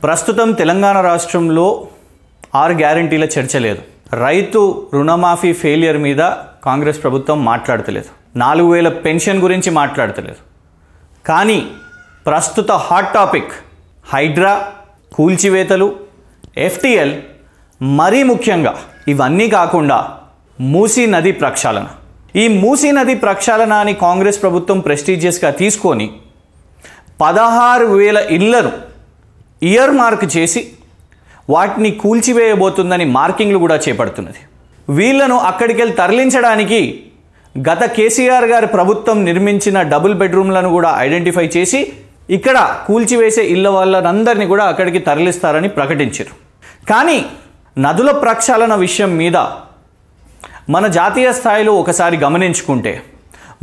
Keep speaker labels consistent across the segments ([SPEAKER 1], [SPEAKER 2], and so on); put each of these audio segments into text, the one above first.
[SPEAKER 1] ప్రస్తుతం తెలంగాణ రాష్ట్రంలో 6 గ్యారెంటీల చర్చ లేదు. రైతు రుణమాఫీ ఫెయిలియర్ మీద కాంగ్రెస్ ప్రభుత్వం మాట్లాడతలేదు. 4000 పెన్షన్ గురించి మాట్లాడతలేదు. కానీ ప్రస్తుత హాట్ టాపిక్ హైడ్రా, కూల్చివేతలు, FTL, మరీ ముఖ్యంగా ఇవన్నీ కాకుండా మూసీ నది ప్రక్షాళన. ఈ మూసీ నది ప్రక్షాళనని కాంగ్రెస్ ప్రభుత్వం ప్రెస్టీజియస్గా తీసుకొని 16,000 ఇళ్లను ఇయర్ మార్క్ చేసి వాటిని కూల్చివేయబోతుందని మార్కింగ్లు కూడా చేపడుతున్నది. వీళ్లను అక్కడికి వెళ్ళి తరలించడానికి గత కేసీఆర్ గారి ప్రభుత్వం నిర్మించిన డబుల్ బెడ్రూమ్లను కూడా ఐడెంటిఫై చేసి ఇక్కడ కూల్చివేసే ఇళ్ల వాళ్ళందరినీ కూడా అక్కడికి తరలిస్తారని ప్రకటించారు. కానీ నదుల ప్రక్షాళన విషయం మీద మన జాతీయ స్థాయిలో ఒకసారి గమనించుకుంటే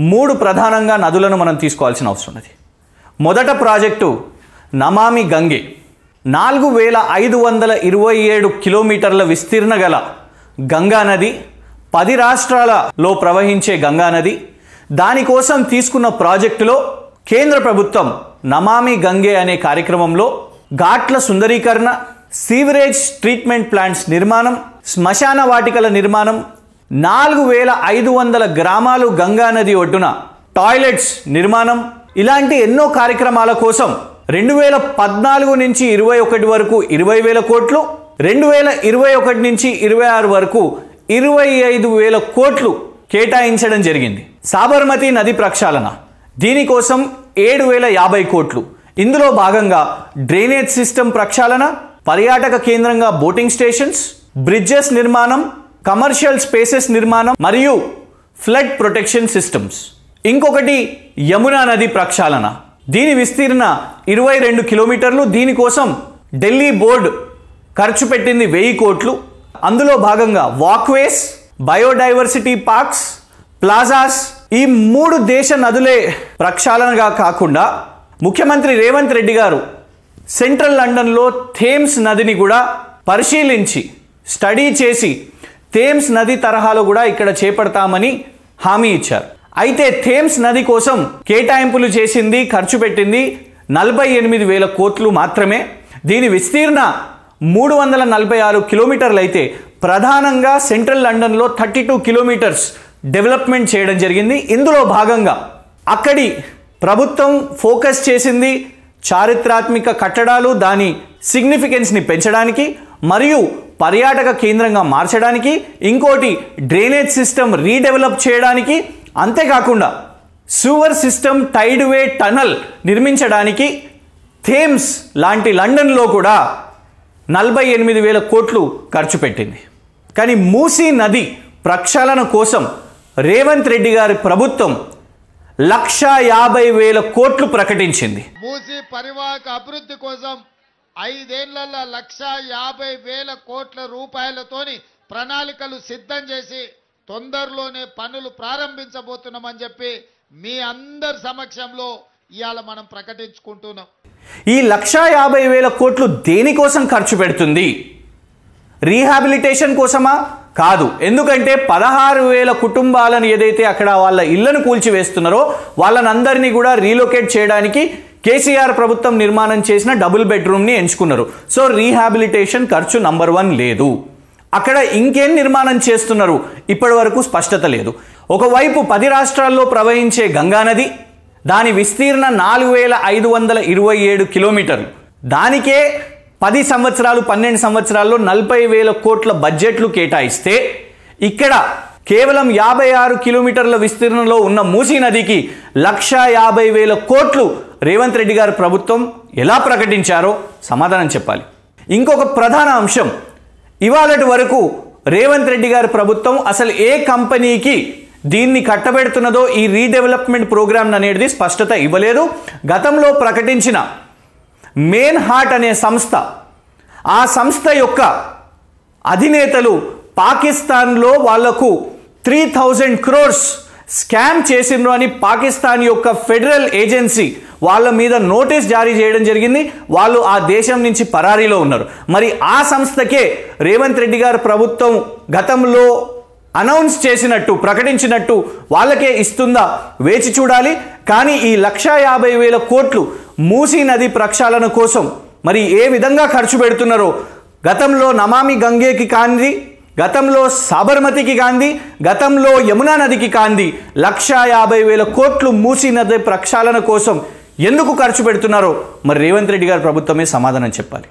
[SPEAKER 1] 3 ప్రధానంగా నదులను మనం తీసుకోవాల్సిన అవసరం ఉన్నది. మొదట ప్రాజెక్టు నమామి గంగే. 4,527 కిలోమీటర్ల విస్తీర్ణ గల గంగానది, 10 రాష్ట్రాలలో ప్రవహించే గంగానది. దానికోసం తీసుకున్న ప్రాజెక్టులో కేంద్ర ప్రభుత్వం నమామి గంగే అనే కార్యక్రమంలో ఘాట్ల సుందరీకరణ, సీవరేజ్ ట్రీట్మెంట్ ప్లాంట్స్ నిర్మాణం, శ్మశాన వాటికల నిర్మాణం, 4,500 గ్రామాలు గంగానది ఒడ్డున టాయిలెట్స్ నిర్మాణం, ఇలాంటి ఎన్నో కార్యక్రమాల కోసం 2014 నుంచి 21 వరకు 20,000 కోట్లు, 2021 నుంచి 26 వరకు 25,000 కోట్లు కేటాయించడం జరిగింది. సాబర్మతి నది ప్రక్షాళన, దీనికోసం 7,050 కోట్లు. ఇందులో భాగంగా డ్రైనేజ్ సిస్టమ్ ప్రక్షాళన, పర్యాటక కేంద్రంగా బోటింగ్ స్టేషన్స్, బ్రిడ్జెస్ నిర్మాణం, కమర్షియల్ స్పేసెస్ నిర్మాణం మరియు ఫ్లడ్ ప్రొటెక్షన్ సిస్టమ్స్. ఇంకొకటి యమునా నది ప్రక్షాళన, దీని విస్తీర్ణ 22 కిలోమీటర్లు. దీనికోసం ఢిల్లీ బోర్డు ఖర్చు పెట్టింది 1000 కోట్లు. అందులో భాగంగా వాక్వేస్, బయోడైవర్సిటీ పార్క్స్, ప్లాజాస్, ఈ 3 దేశ నదులే ప్రక్షాళనగా కాకుండా ముఖ్యమంత్రి రేవంత్ రెడ్డి గారు సెంట్రల్ లండన్లో థేమ్స్ నదిని కూడా పరిశీలించి స్టడీ చేసి థేమ్స్ నది తరహాలో కూడా ఇక్కడ చేపడతామని హామీ ఇచ్చారు. అయితే థేమ్స్ నది కోసం కేటాయింపులు చేసింది, ఖర్చు పెట్టింది 48,000 కోట్లు మాత్రమే. దీని విస్తీర్ణ 346 కిలోమీటర్లు అయితే ప్రధానంగా సెంట్రల్ లండన్లో 32 కిలోమీటర్స్ డెవలప్మెంట్ చేయడం జరిగింది. ఇందులో భాగంగా అక్కడి ప్రభుత్వం ఫోకస్ చేసింది చారిత్రాత్మక కట్టడాలు, దాని సిగ్నిఫికెన్స్ని పెంచడానికి మరియు పర్యాటక కేంద్రంగా మార్చడానికి, ఇంకోటి డ్రైనేజ్ సిస్టమ్ రీడెవలప్ చేయడానికి, అంతేకాకుండా సూవర్ సిస్టమ్, టైడ్ వే, టనల్ నిర్మించడానికి థేమ్స్ లాంటి లండన్లో కూడా 48,000 కోట్లు ఖర్చు పెట్టింది. కానీ మూసీ నది ప్రక్షాళన కోసం రేవంత్ రెడ్డి గారి ప్రభుత్వం 150,000 కోట్లు ప్రకటించింది.
[SPEAKER 2] మూసీ పరివాహక అభివృద్ధి కోసం 5 ఏళ్లలో 150,000 కోట్ల రూపాయలతోని ప్రణాళికలు సిద్ధం చేసి తొందరలోనే పనులు ప్రారంభించబోతున్నామని చెప్పి మీ అందరి సమక్షంలో ఇవాళ మనం ప్రకటించుకుంటున్నాం.
[SPEAKER 1] ఈ 150,000 కోట్లు దేనికోసం ఖర్చు పెడుతుంది? రీహాబిలిటేషన్ కోసమా? కాదు. ఎందుకంటే 16,000 కుటుంబాలను ఏదైతే అక్కడ వాళ్ళ ఇళ్లను కూల్చివేస్తున్నారో వాళ్ళనందరినీ కూడా రీలొకేట్ చేయడానికి కేసీఆర్ ప్రభుత్వం నిర్మాణం చేసిన డబుల్ బెడ్రూమ్ని ఎంచుకున్నారు. సో రీహాబిలిటేషన్ ఖర్చు నంబర్ 1 లేదు. అక్కడ ఇంకేం నిర్మాణం చేస్తున్నారు ఇప్పటి వరకు స్పష్టత లేదు. ఒకవైపు 10 రాష్ట్రాల్లో ప్రవహించే గంగానది, దాని విస్తీర్ణ 4,527 కిలోమీటర్లు. దానికే 10 సంవత్సరాలు 12 సంవత్సరాల్లో 40,000 కోట్ల బడ్జెట్లు కేటాయిస్తే ఇక్కడ కేవలం 56 కిలోమీటర్ల విస్తీర్ణంలో ఉన్న మూసీ నదికి 150,000 కోట్లు రేవంత్ రెడ్డి గారి ప్రభుత్వం ఎలా ప్రకటించారో సమాధానం చెప్పాలి. ఇంకొక ప్రధాన అంశం, ఇవాళటి వరకు రేవంత్ రెడ్డి గారి ప్రభుత్వం అసలు ఏ కంపెనీకి దీన్ని కట్టబెడుతున్నదో ఈ రీడెవలప్మెంట్ ప్రోగ్రామ్ అనేది స్పష్టత ఇవ్వలేదు. గతంలో ప్రకటించిన మెయిన్ హార్ట్ అనే సంస్థ, ఆ సంస్థ యొక్క అధినేతలు పాకిస్తాన్లో వాళ్లకు 3,000 crores స్కామ్ చేసిండ్రు అని పాకిస్తాన్ యొక్క ఫెడరల్ ఏజెన్సీ వాళ్ళ మీద నోటీస్ జారీ చేయడం జరిగింది. వాళ్ళు ఆ దేశం నుంచి పరారీలో ఉన్నారు. మరి ఆ సంస్థకే రేవంత్ రెడ్డి గారి ప్రభుత్వం గతంలో అనౌన్స్ చేసినట్టు ప్రకటించినట్టు వాళ్ళకే ఇస్తుందా వేచి చూడాలి. కానీ ఈ 150,000 కోట్లు మూసీ నది ప్రక్షాళన కోసం మరి ఏ విధంగా ఖర్చు పెడుతున్నారో, గతంలో నమామి గంగేకి కాంది, గతంలో సాబర్మతికి కాంది, గతంలో యమునా నదికి కాంది 1,50,000 కోట్లు మూసీ నది ప్రక్షాళన కోసం ఎందుకు ఖర్చు పెడుతున్నారో మరి రేవంత్ రెడ్డి గారి ప్రభుత్వమే సమాధానం చెప్పాలి.